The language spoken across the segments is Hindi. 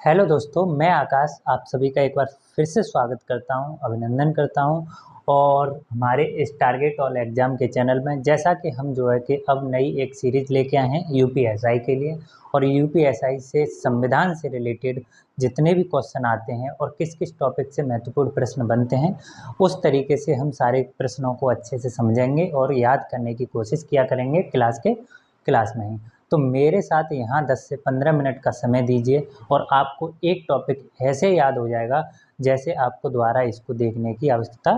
हेलो दोस्तों, मैं आकाश आप सभी का एक बार फिर से स्वागत करता हूं, अभिनंदन करता हूं। और हमारे इस टारगेट ऑल एग्ज़ाम के चैनल में जैसा कि हम जो है कि अब नई एक सीरीज़ लेके आए हैं यूपीएसआई के लिए। और यूपीएसआई से संविधान से रिलेटेड जितने भी क्वेश्चन आते हैं और किस किस टॉपिक से महत्वपूर्ण प्रश्न बनते हैं, उस तरीके से हम सारे प्रश्नों को अच्छे से समझेंगे और याद करने की कोशिश किया करेंगे क्लास में ही। तो मेरे साथ यहाँ 10 से 15 मिनट का समय दीजिए और आपको एक टॉपिक ऐसे याद हो जाएगा जैसे आपको दोबारा इसको देखने की आवश्यकता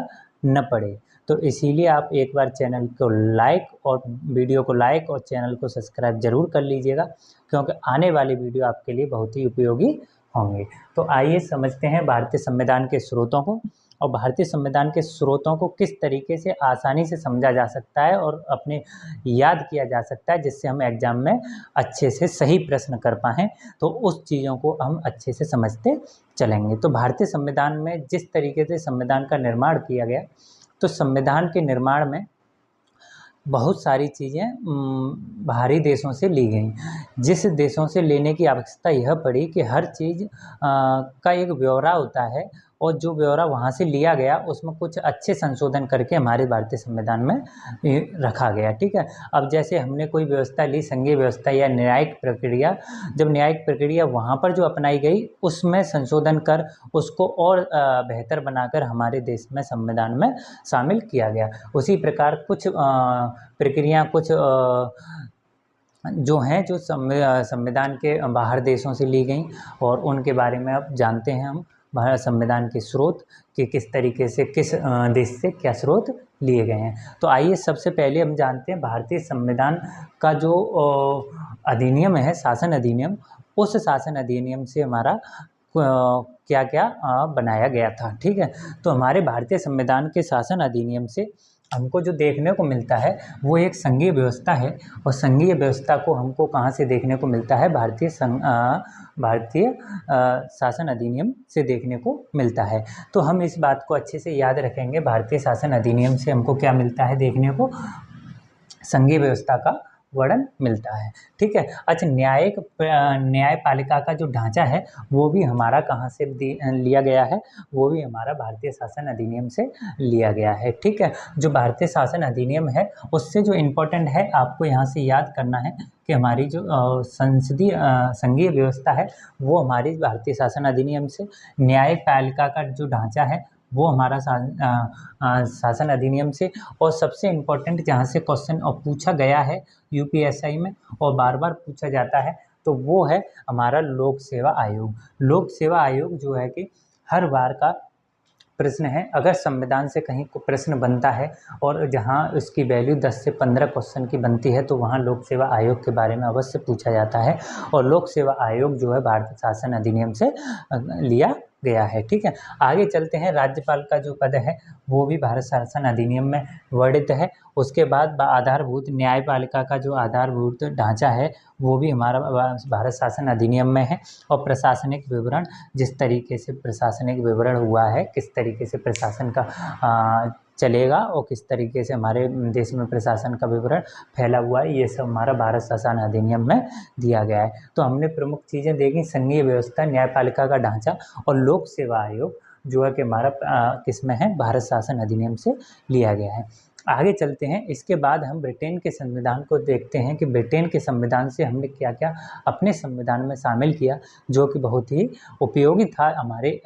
न पड़े। तो इसीलिए आप एक बार चैनल को लाइक और वीडियो को लाइक और चैनल को सब्सक्राइब ज़रूर कर लीजिएगा, क्योंकि आने वाली वीडियो आपके लिए बहुत ही उपयोगी होंगे। तो आइए समझते हैं भारतीय संविधान के स्रोतों को और भारतीय संविधान के स्रोतों को किस तरीके से आसानी से समझा जा सकता है और अपने याद किया जा सकता है, जिससे हम एग्ज़ाम में अच्छे से सही प्रश्न कर पाएँ। तो उस चीज़ों को हम अच्छे से समझते चलेंगे। तो भारतीय संविधान में जिस तरीके से संविधान का निर्माण किया गया, तो संविधान के निर्माण में बहुत सारी चीज़ें बाहरी देशों से ली गई। जिस देशों से लेने की आवश्यकता यह पड़ी कि हर चीज़ का एक ब्यौरा होता है और जो ब्यौरा वहाँ से लिया गया उसमें कुछ अच्छे संशोधन करके हमारे भारतीय संविधान में रखा गया। ठीक है, अब जैसे हमने कोई व्यवस्था ली, संघीय व्यवस्था या न्यायिक प्रक्रिया, जब न्यायिक प्रक्रिया वहाँ पर जो अपनाई गई उसमें संशोधन कर उसको और बेहतर बनाकर हमारे देश में संविधान में शामिल किया गया। उसी प्रकार कुछ प्रक्रिया कुछ जो हैं जो संविधान के बाहर देशों से ली गई और उनके बारे में अब जानते हैं हम भारत संविधान के स्रोत कि किस तरीके से किस देश से क्या स्रोत लिए गए हैं। तो आइए सबसे पहले हम जानते हैं भारतीय संविधान का जो अधिनियम है, शासन अधिनियम, उस शासन अधिनियम से हमारा क्या क्या बनाया गया था। ठीक है, तो हमारे भारतीय संविधान के शासन अधिनियम से हमको जो देखने को मिलता है वो एक संघीय व्यवस्था है। और संघीय व्यवस्था को हमको कहाँ से देखने को मिलता है? भारतीय शासन अधिनियम से देखने को मिलता है। तो हम इस बात को अच्छे से याद रखेंगे, भारतीय शासन अधिनियम से हमको क्या मिलता है देखने को? संघीय व्यवस्था का वर्णन मिलता है। ठीक है, अच्छा, न्यायपालिका का जो ढांचा है वो भी हमारा कहाँ से लिया गया है? वो भी हमारा भारतीय शासन अधिनियम से लिया गया है। ठीक है, जो भारतीय शासन अधिनियम है उससे जो इम्पोर्टेंट है आपको यहाँ से याद करना है कि हमारी जो संघीय व्यवस्था है वो हमारी भारतीय शासन अधिनियम से, न्यायपालिका का जो ढांचा है वो हमारा शासन अधिनियम से, और सबसे इम्पोर्टेंट जहाँ से क्वेश्चन पूछा गया है यूपीएसआई में और बार बार पूछा जाता है तो वो है हमारा लोक सेवा आयोग। लोक सेवा आयोग जो है कि हर बार का प्रश्न है। अगर संविधान से कहीं को प्रश्न बनता है और जहां उसकी वैल्यू 10 से 15 क्वेश्चन की बनती है तो वहां लोक सेवा आयोग के बारे में अवश्य पूछा जाता है। और लोक सेवा आयोग जो है भारतीय शासन अधिनियम से लिया गया है। ठीक है, आगे चलते हैं। राज्यपाल का जो पद है वो भी भारत शासन अधिनियम में वर्णित है। उसके बाद आधारभूत न्यायपालिका का जो आधारभूत ढांचा है वो भी हमारा भारत शासन अधिनियम में है। और प्रशासनिक विवरण, जिस तरीके से प्रशासनिक विवरण हुआ है, किस तरीके से प्रशासन का चलेगा और किस तरीके से हमारे देश में प्रशासन का विवरण फैला हुआ है, ये सब हमारा भारत शासन अधिनियम में दिया गया है। तो हमने प्रमुख चीज़ें देखी, संघीय व्यवस्था, न्यायपालिका का ढांचा और लोक सेवा आयोग जो है कि हमारा किस में है? भारत शासन अधिनियम से लिया गया है। आगे चलते हैं। इसके बाद हम ब्रिटेन के संविधान को देखते हैं कि ब्रिटेन के संविधान से हमने क्या क्या अपने संविधान में शामिल किया, जो कि बहुत ही उपयोगी था हमारे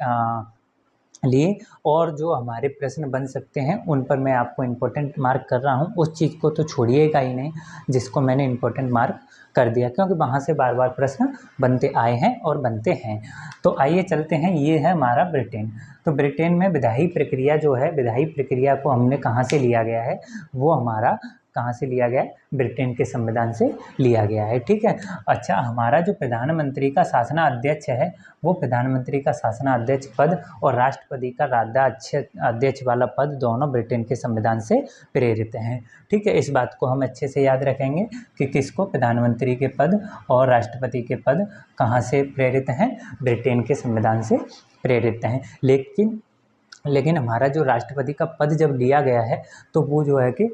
लिए। और जो हमारे प्रश्न बन सकते हैं उन पर मैं आपको इम्पोर्टेंट मार्क कर रहा हूँ, उस चीज़ को तो छोड़िएगा ही नहीं जिसको मैंने इम्पोर्टेंट मार्क कर दिया, क्योंकि वहाँ से बार बार प्रश्न बनते आए हैं और बनते हैं। तो आइए चलते हैं, ये है हमारा ब्रिटेन। तो ब्रिटेन में विधायी प्रक्रिया जो है, विधायी प्रक्रिया को हमने कहाँ से लिया गया है? वो हमारा कहाँ से लिया गया है? ब्रिटेन के संविधान से लिया गया है। ठीक है, अच्छा, हमारा जो प्रधानमंत्री का शासनाध्यक्ष है वो प्रधानमंत्री का शासनाध्यक्ष पद और राष्ट्रपति का राज्याध्यक्ष वाला पद दोनों ब्रिटेन के संविधान से प्रेरित हैं। ठीक है, इस बात को हम अच्छे से याद रखेंगे कि किसको? प्रधानमंत्री के पद और राष्ट्रपति के पद कहाँ से प्रेरित हैं? ब्रिटेन के संविधान से प्रेरित हैं। लेकिन हमारा जो राष्ट्रपति का पद जब लिया गया है तो वो जो है कि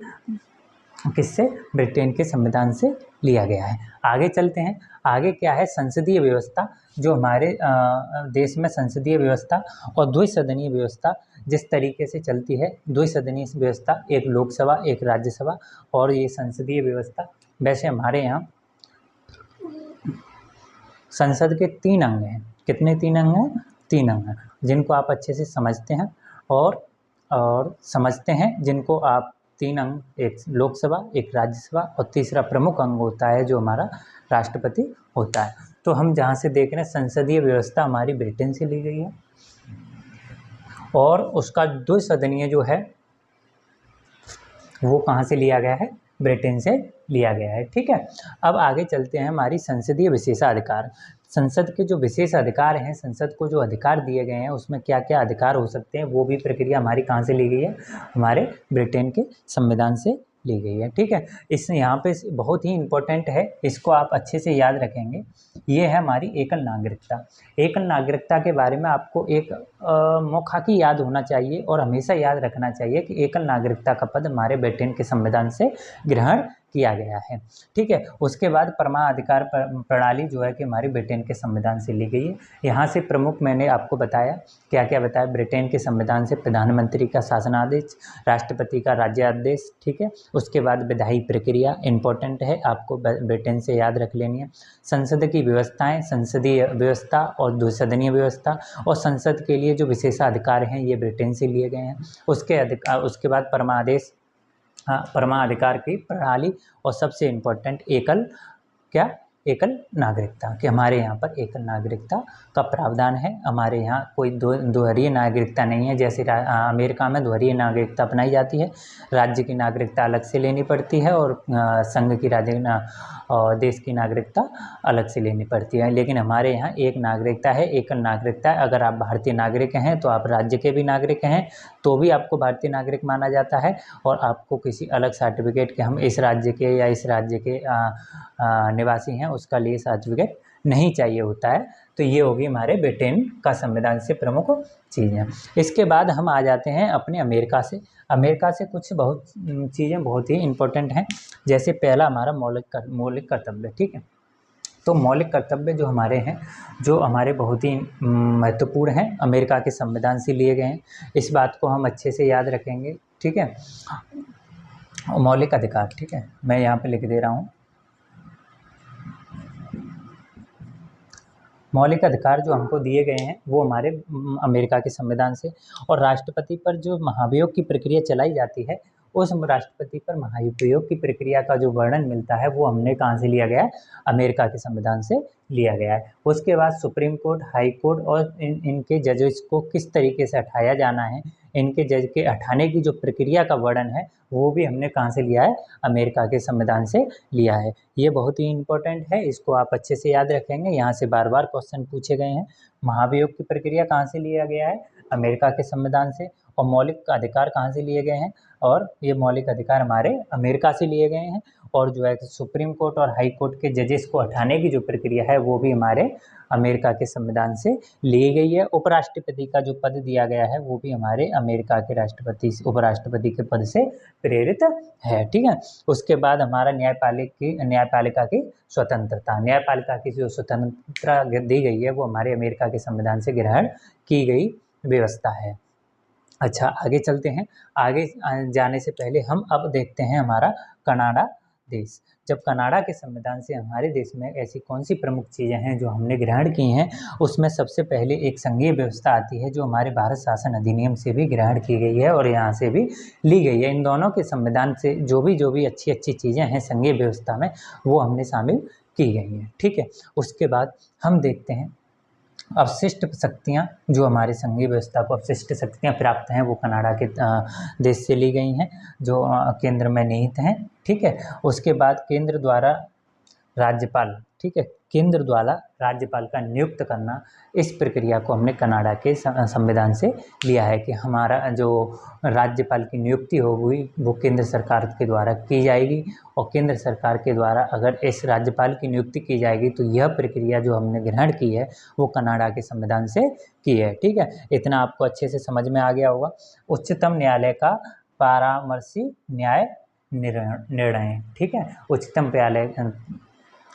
किससे? ब्रिटेन के संविधान से लिया गया है। आगे चलते हैं, आगे क्या है, संसदीय व्यवस्था। जो हमारे देश में संसदीय व्यवस्था और द्विसदनीय व्यवस्था जिस तरीके से चलती है, द्विसदनीय व्यवस्था, एक लोकसभा एक राज्यसभा और ये संसदीय व्यवस्था। वैसे हमारे यहाँ संसद के 3 अंग हैं। कितने 3 अंग हैं? 3 अंग हैं, जिनको आप अच्छे से समझते हैं और समझते हैं, जिनको आप 3 अंग, एक लोकसभा एक राज्यसभा और तीसरा प्रमुख अंग होता है जो हमारा राष्ट्रपति होता है। तो हम जहाँ से देख रहे हैं, संसदीय व्यवस्था हमारी ब्रिटेन से ली गई है और उसका द्विसदनीय जो है वो कहाँ से लिया गया है? ब्रिटेन से लिया गया है। ठीक है, अब आगे चलते हैं, हमारी संसदीय विशेषाधिकार। संसद के जो विशेष अधिकार हैं, संसद को जो अधिकार दिए गए हैं, उसमें क्या क्या अधिकार हो सकते हैं, वो भी प्रक्रिया हमारी कहाँ से ली गई है? हमारे ब्रिटेन के संविधान से ली गई है। ठीक है, इस यहाँ पे बहुत ही इम्पोर्टेंट है, इसको आप अच्छे से याद रखेंगे। ये है हमारी एकल नागरिकता। एकल नागरिकता के बारे में आपको एक मौखाकी याद होना चाहिए और हमेशा याद रखना चाहिए कि एकल नागरिकता का पद हमारे ब्रिटेन के संविधान से ग्रहण किया गया है। ठीक है, उसके बाद परमाधिकार प्रणाली जो है कि हमारी ब्रिटेन के संविधान से ली गई है। यहाँ से प्रमुख मैंने आपको बताया, क्या क्या बताया, ब्रिटेन के संविधान से प्रधानमंत्री का शासनादेश, राष्ट्रपति का राज्यादेश। ठीक है, उसके बाद विधायी प्रक्रिया इंपॉर्टेंट है, आपको ब्रिटेन से याद रख लेनी है। संसद की व्यवस्थाएं, संसदीय व्यवस्था और द्विसदनीय व्यवस्था और संसद के लिए जो विशेषाधिकार हैं ये ब्रिटेन से लिए गए हैं। उसके बाद परमादेश, परमाधिकार की प्रणाली और सबसे इम्पोर्टेंट एकल नागरिकता, कि हमारे यहाँ पर एकल नागरिकता का प्रावधान है। हमारे यहाँ कोई दोहरी नागरिकता नहीं है, जैसे अमेरिका में दोहरी नागरिकता अपनाई जाती है, राज्य की नागरिकता अलग से लेनी पड़ती है और संघ की और देश की नागरिकता अलग से लेनी पड़ती है। लेकिन हमारे यहाँ एक नागरिकता है, एकल नागरिकता है। अगर आप भारतीय नागरिक हैं तो आप राज्य के भी नागरिक हैं तो भी आपको भारतीय नागरिक माना जाता है, और आपको किसी अलग सर्टिफिकेट के हम इस राज्य के या इस राज्य के निवासी हैं उसका लिए सर्टिफिकेट नहीं चाहिए होता है। तो ये होगी हमारे ब्रिटेन का संविधान से प्रमुख चीज़ें। इसके बाद हम आ जाते हैं अपने अमेरिका से। अमेरिका से कुछ बहुत चीज़ें बहुत ही इम्पोर्टेंट हैं। जैसे पहला हमारा मौलिक कर्तव्य। ठीक है, तो मौलिक कर्तव्य जो हमारे हैं, जो हमारे बहुत ही महत्वपूर्ण हैं, अमेरिका के संविधान से लिए गए हैं। इस बात को हम अच्छे से याद रखेंगे। ठीक है, मौलिक अधिकार। ठीक है, मैं यहाँ पे लिख दे रहा हूँ, मौलिक अधिकार जो हमको दिए गए हैं वो हमारे अमेरिका के संविधान से। और राष्ट्रपति पर जो महाभियोग की प्रक्रिया चलाई जाती है, उस राष्ट्रपति पर महाभियोग की प्रक्रिया का जो वर्णन मिलता है वो हमने कहाँ से लिया गया है? अमेरिका के संविधान से लिया गया है। उसके बाद सुप्रीम कोर्ट, हाई कोर्ट और इनके जजेस को किस तरीके से हटाया जाना है, इनके जज के हटाने की जो प्रक्रिया का वर्णन है वो भी हमने कहाँ से लिया है? अमेरिका के संविधान से लिया है। ये बहुत ही इम्पोर्टेंट है, इसको आप अच्छे से याद रखेंगे, यहाँ से बार बार क्वेश्चन पूछे गए हैं। महाभियोग की प्रक्रिया कहाँ से लिया गया है? अमेरिका के संविधान से। और मौलिक अधिकार कहाँ से लिए गए हैं? और ये मौलिक अधिकार हमारे अमेरिका से लिए गए हैं। और जो है सुप्रीम कोर्ट और हाई कोर्ट के जजेस को हटाने की जो प्रक्रिया है वो भी हमारे अमेरिका के संविधान से ली गई है। उपराष्ट्रपति का जो पद दिया गया है वो भी हमारे अमेरिका के उपराष्ट्रपति के पद से प्रेरित है। ठीक है, उसके बाद हमारा न्यायपालिका की स्वतंत्रता, न्यायपालिका की जो स्वतंत्रता दी गई है वो हमारे अमेरिका के संविधान से ग्रहण की गई व्यवस्था है। अच्छा, आगे चलते हैं। आगे जाने से पहले हम अब देखते हैं हमारा कनाडा देश। जब कनाडा के संविधान से हमारे देश में ऐसी कौन सी प्रमुख चीज़ें हैं जो हमने ग्रहण की हैं, उसमें सबसे पहले एक संघीय व्यवस्था आती है जो हमारे भारत शासन अधिनियम से भी ग्रहण की गई है और यहाँ से भी ली गई है। इन दोनों के संविधान से जो भी अच्छी अच्छी चीज़ें हैं संघीय व्यवस्था में वो हमने शामिल की गई हैं। ठीक है, उसके बाद हम देखते हैं अवशिष्ट शक्तियाँ, जो हमारे संघीय व्यवस्था को अवशिष्ट शक्तियाँ प्राप्त हैं वो कनाडा के देश से ली गई हैं, जो केंद्र में निहित हैं। ठीक है, उसके बाद केंद्र द्वारा राज्यपाल, ठीक है, केंद्र द्वारा राज्यपाल का नियुक्त करना, इस प्रक्रिया को हमने कनाडा के संविधान से लिया है कि हमारा जो राज्यपाल की नियुक्ति होगी वो केंद्र सरकार के द्वारा की जाएगी। और केंद्र सरकार के द्वारा अगर इस राज्यपाल की नियुक्ति की जाएगी तो यह प्रक्रिया जो हमने ग्रहण की है वो कनाडा के संविधान से की है। ठीक है, इतना आपको अच्छे से समझ में आ गया होगा। उच्चतम न्यायालय का परामर्शी निर्णय, ठीक है। उच्चतम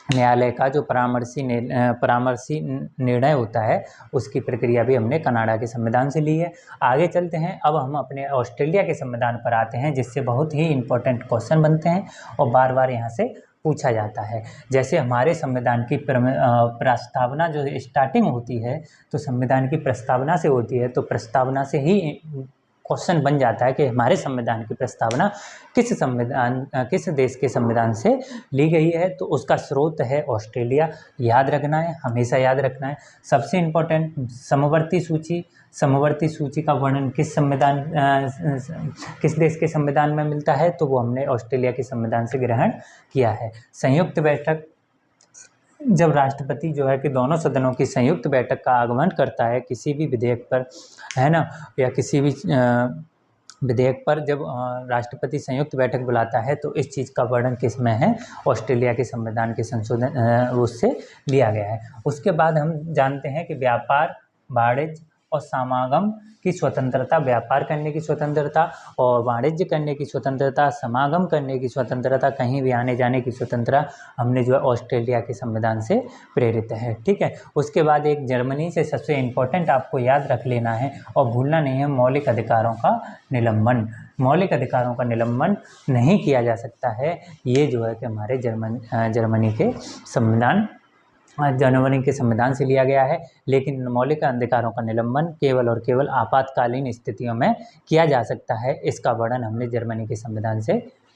न्यायालय का जो परामर्शी निर्णय होता है उसकी प्रक्रिया भी हमने कनाडा के संविधान से ली है। आगे चलते हैं, अब हम अपने ऑस्ट्रेलिया के संविधान पर आते हैं, जिससे बहुत ही इम्पोर्टेंट क्वेश्चन बनते हैं और बार बार यहाँ से पूछा जाता है। जैसे हमारे संविधान की प्रस्तावना जो स्टार्टिंग होती है, तो संविधान की प्रस्तावना से होती है, तो प्रस्तावना से ही क्वेश्चन बन जाता है कि हमारे संविधान की प्रस्तावना किस देश के संविधान से ली गई है। तो उसका स्रोत है ऑस्ट्रेलिया, याद रखना है, हमेशा याद रखना है। सबसे इम्पोर्टेंट समवर्ती सूची का वर्णन किस देश के संविधान में मिलता है, तो वो हमने ऑस्ट्रेलिया के संविधान से ग्रहण किया है। संयुक्त बैठक, जब राष्ट्रपति जो है कि दोनों सदनों की संयुक्त बैठक का आगमन करता है किसी भी विधेयक पर, है ना, या किसी भी विधेयक पर जब राष्ट्रपति संयुक्त बैठक बुलाता है, तो इस चीज़ का वर्णन किस में है, ऑस्ट्रेलिया के संविधान के संशोधन उससे लिया गया है। उसके बाद हम जानते हैं कि व्यापार, वाणिज्य और समागम की स्वतंत्रता, व्यापार करने की स्वतंत्रता और वाणिज्य करने की स्वतंत्रता, समागम करने की स्वतंत्रता, कहीं भी आने जाने की स्वतंत्रता हमने जो है ऑस्ट्रेलिया के संविधान से प्रेरित है, ठीक है। उसके बाद एक जर्मनी से सबसे इम्पोर्टेंट आपको याद रख लेना है और भूलना नहीं है, मौलिक अधिकारों का निलंबन। मौलिक अधिकारों का निलंबन नहीं किया जा सकता है, ये जो है कि हमारे जर्मनी के संविधान से लिया गया है। लेकिन मौलिक अधिकारों का निलंबन केवल और केवल आपातकालीन स्थितियों में किया जा सकता है, इसका वर्णन हमने जर्मनी के संविधान से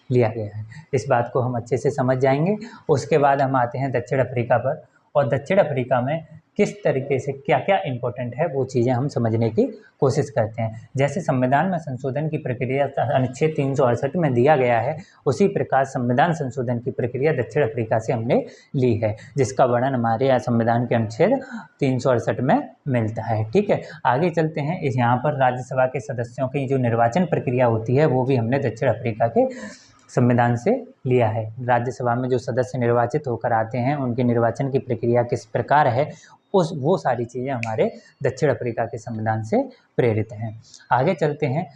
लिया गया है। इस बात को हम अच्छे से समझ जाएंगे। उसके बाद हम आते हैं दक्षिण अफ्रीका पर, और दक्षिण अफ्रीका में किस तरीके से क्या क्या इम्पोर्टेंट है वो चीज़ें हम समझने की कोशिश करते हैं। जैसे संविधान में संशोधन की प्रक्रिया अनुच्छेद 368 में दिया गया है, उसी प्रकार संविधान संशोधन की प्रक्रिया दक्षिण अफ्रीका से हमने ली है, जिसका वर्णन हमारे यहाँ संविधान के अनुच्छेद 368 में मिलता है, ठीक है। आगे चलते हैं, इस यहाँ पर राज्यसभा के सदस्यों की जो निर्वाचन प्रक्रिया होती है वो भी हमने दक्षिण अफ्रीका के संविधान से लिया है। राज्यसभा में जो सदस्य निर्वाचित होकर आते हैं उनके निर्वाचन की प्रक्रिया किस प्रकार है, वो सारी चीज़ें हमारे दक्षिण अफ्रीका के संविधान से प्रेरित हैं। आगे चलते हैं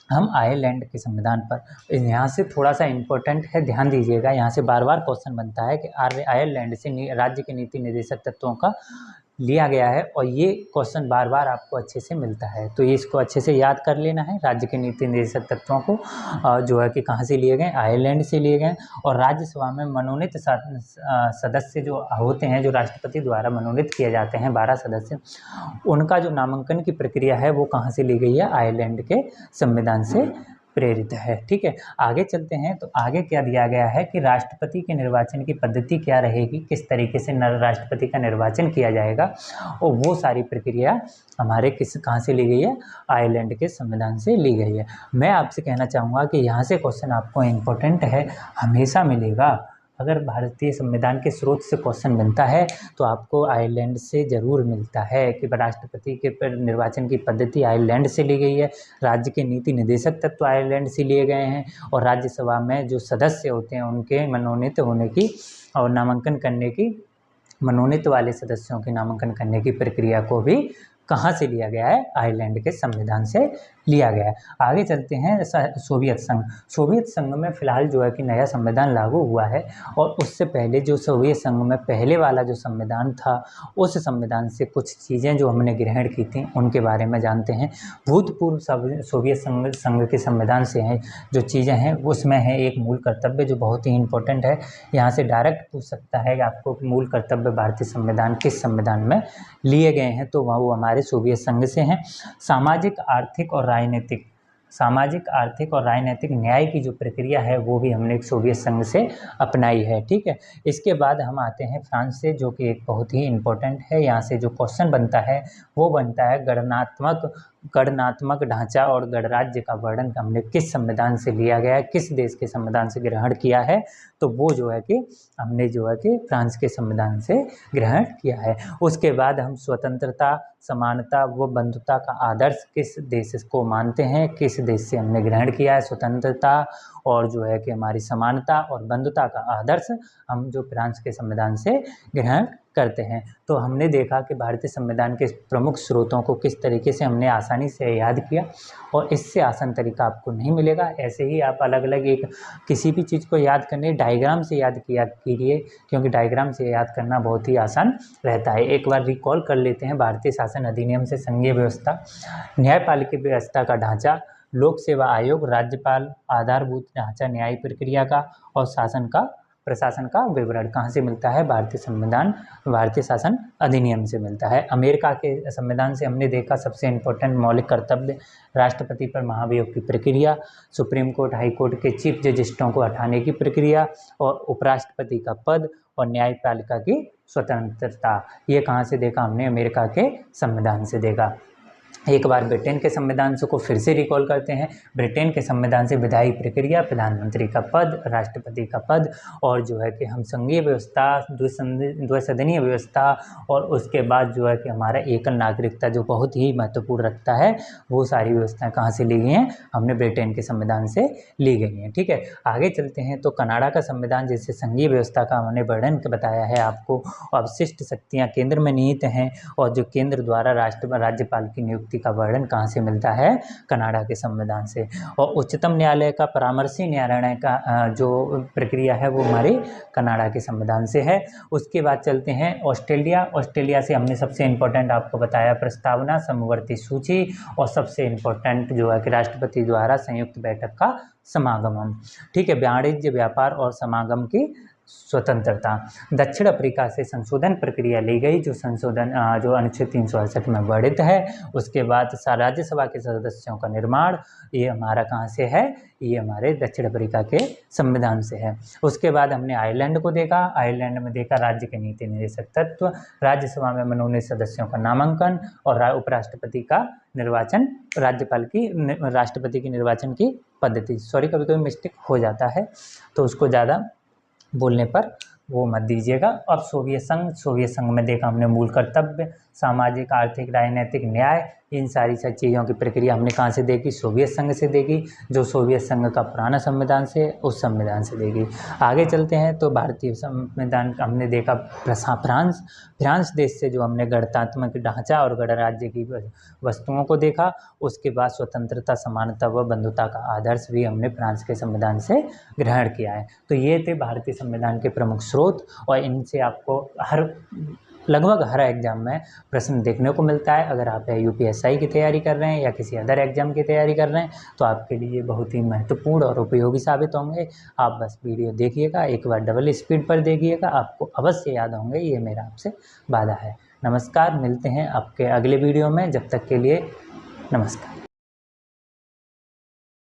हम आयरलैंड के संविधान पर। यहाँ से थोड़ा सा इम्पोर्टेंट है, ध्यान दीजिएगा, यहाँ से बार बार क्वेश्चन बनता है कि आयरलैंड से राज्य के नीति निर्देशक तत्वों का लिया गया है, और ये क्वेश्चन बार बार आपको अच्छे से मिलता है, तो ये इसको अच्छे से याद कर लेना है। राज्य के नीति निर्देशक तत्वों को जो है कि कहाँ से लिए गए, आयरलैंड से लिए गए। और राज्यसभा में मनोनीत सदस्य जो होते हैं, जो राष्ट्रपति द्वारा मनोनीत किए जाते हैं 12 सदस्य, उनका जो नामांकन की प्रक्रिया है वो कहाँ से ली गई है, आयरलैंड के संविधान से प्रेरित है, ठीक है। आगे चलते हैं, तो आगे क्या दिया गया है कि राष्ट्रपति के निर्वाचन की पद्धति क्या रहेगी, किस तरीके से राष्ट्रपति का निर्वाचन किया जाएगा, और वो सारी प्रक्रिया हमारे कहाँ से ली गई है, आयरलैंड के संविधान से ली गई है। मैं आपसे कहना चाहूँगा कि यहाँ से क्वेश्चन आपको इम्पोर्टेंट है, हमेशा मिलेगा। अगर भारतीय संविधान के स्रोत से क्वेश्चन बनता है तो आपको आयरलैंड से ज़रूर मिलता है कि राष्ट्रपति के निर्वाचन की पद्धति आयरलैंड से ली गई है, राज्य के नीति निदेशक तत्व आयरलैंड से लिए गए हैं, और राज्यसभा में जो सदस्य होते हैं उनके मनोनीत होने की और नामांकन करने की, मनोनीत वाले सदस्यों के नामांकन करने की प्रक्रिया को भी कहाँ से लिया गया है, आयरलैंड के संविधान से लिया गया है। आगे चलते हैं सोवियत संघ। सोवियत संघ में फ़िलहाल जो है कि नया संविधान लागू हुआ है, और उससे पहले जो सोवियत संघ में पहले वाला जो संविधान था, उस संविधान से कुछ चीज़ें जो हमने ग्रहण की थी उनके बारे में जानते हैं। भूतपूर्व सोवियत संघ के संविधान से हैं जो चीज़ें हैं, उसमें है एक मूल कर्तव्य जो बहुत ही इंपॉर्टेंट है। यहाँ से डायरेक्ट पूछ सकता है कि आपको मूल कर्तव्य भारतीय संविधान किस संविधान में लिए गए हैं, तो वो हमारे सोवियत संघ से हैं। सामाजिक आर्थिक और राजनीतिक न्याय की जो प्रक्रिया है वो भी हमने एक सोवियत संघ से अपनाई है, ठीक है। इसके बाद हम आते हैं फ्रांस से, जो कि एक बहुत ही इम्पोर्टेंट है। यहाँ से जो क्वेश्चन बनता है वो बनता है गणनात्मक ढांचा और गणराज्य का वर्णन हमने किस संविधान से लिया गया है, किस देश के संविधान से ग्रहण किया है, तो वो जो है कि हमने जो है कि फ्रांस के संविधान से ग्रहण किया है। उसके बाद हम स्वतंत्रता, समानता व बंधुता का आदर्श किस देश को मानते हैं, किस देश से हमने ग्रहण किया है स्वतंत्रता और जो है कि हमारी समानता और बंधुता का आदर्श हम जो फ्रांस के संविधान से ग्रहण करते हैं। तो हमने देखा कि भारतीय संविधान के प्रमुख स्रोतों को किस तरीके से हमने आसानी से याद किया, और इससे आसान तरीका आपको नहीं मिलेगा। ऐसे ही आप अलग अलग एक किसी भी चीज़ को याद करने डायग्राम से याद किया कीजिए, क्योंकि डायग्राम से याद करना बहुत ही आसान रहता है। एक बार रिकॉल कर लेते हैं। भारतीय शासन अधिनियम से संघीय व्यवस्था, न्यायपालिका व्यवस्था का ढांचा, लोक सेवा आयोग, राज्यपाल, आधारभूत ढांचा न्याय प्रक्रिया का, और प्रशासन का विवरण कहाँ से मिलता है? भारतीय संविधान, भारतीय शासन अधिनियम से मिलता है। अमेरिका के संविधान से हमने देखा सबसे इम्पोर्टेंट मौलिक कर्तव्य, राष्ट्रपति पर महाभियोग की प्रक्रिया, सुप्रीम कोर्ट, हाई कोर्ट के चीफ जजिस्टों को हटाने की प्रक्रिया, और उपराष्ट्रपति का पद, और न्यायपालिका की स्वतंत्रता। ये कहाँ से देखा हमने? अमेरिका के संविधान से देखा। एक बार ब्रिटेन के संविधान को फिर से रिकॉल करते हैं। ब्रिटेन के संविधान से विधायी प्रक्रिया, प्रधानमंत्री का पद, राष्ट्रपति का पद, और जो है कि हम संघीय व्यवस्था, द्विसदनीय व्यवस्था, और उसके बाद जो है कि हमारा एकल नागरिकता जो बहुत ही महत्वपूर्ण रखता है, वो सारी व्यवस्थाएं कहाँ से ली गई हैं? हमने ब्रिटेन के संविधान से ली गई हैं। ठीक है, आगे चलते हैं। तो कनाडा का संविधान, जिससे संघीय व्यवस्था का हमने वर्णन बताया है आपको, अवशिष्ट शक्तियाँ केंद्र में निहित हैं, और जो केंद्र द्वारा राज्यपाल की नियुक्ति का वर्णन कहाँ से मिलता है? कनाडा के संविधान से। और उच्चतम न्यायालय का परामर्शी निर्णय का जो प्रक्रिया है वो हमारे कनाडा के संविधान से है। उसके बाद चलते हैं ऑस्ट्रेलिया। ऑस्ट्रेलिया से हमने सबसे इम्पोर्टेंट आपको बताया प्रस्तावना, समवर्ती सूची, और सबसे इम्पोर्टेंट जो है कि राष्ट्रपति द्वारा संयुक्त बैठक का समागम। ठीक है, वाणिज्य, व्यापार और समागम की स्वतंत्रता। दक्षिण अफ्रीका से संशोधन प्रक्रिया ली गई, जो अनुच्छेद 368 में वर्णित है। उसके बाद राज्यसभा के सदस्यों का निर्माण, ये हमारा कहाँ से है? ये हमारे दक्षिण अफ्रीका के संविधान से है। उसके बाद हमने आयरलैंड को देखा। आयरलैंड में देखा राज्य के नीति निर्देशक तत्व, राज्यसभा में मनोनीत सदस्यों का नामांकन, और उपराष्ट्रपति का निर्वाचन, राष्ट्रपति के निर्वाचन की पद्धति। सॉरी, कभी कभी मिस्टेक हो जाता है, तो उसको ज़्यादा बोलने पर वो मत दीजिएगा। अब सोवियत संघ में देखा हमने मूल कर्तव्य, सामाजिक, आर्थिक, राजनीतिक न्याय, इन सारी चीज़ों की प्रक्रिया हमने कहाँ से देखी? सोवियत संघ से देखी, जो सोवियत संघ का पुराना संविधान से, उस संविधान से देखी। आगे चलते हैं। तो भारतीय संविधान हमने देखा फ्रांस देश से जो हमने गणतात्मक ढांचा और गणराज्य की वस्तुओं को देखा। उसके बाद स्वतंत्रता, समानता व बंधुता का आदर्श भी हमने फ्रांस के संविधान से ग्रहण किया है। तो ये थे भारतीय संविधान के प्रमुख स्रोत, और इनसे आपको लगभग हर एग्जाम में प्रश्न देखने को मिलता है। अगर आप UPSI की तैयारी कर रहे हैं या किसी अदर एग्जाम की तैयारी कर रहे हैं, तो आपके लिए बहुत ही महत्वपूर्ण और उपयोगी साबित होंगे। आप बस वीडियो देखिएगा, एक बार डबल स्पीड पर देखिएगा, आपको अवश्य याद होंगे, ये मेरा आपसे वादा है। नमस्कार, मिलते हैं आपके अगले वीडियो में। जब तक के लिए नमस्कार।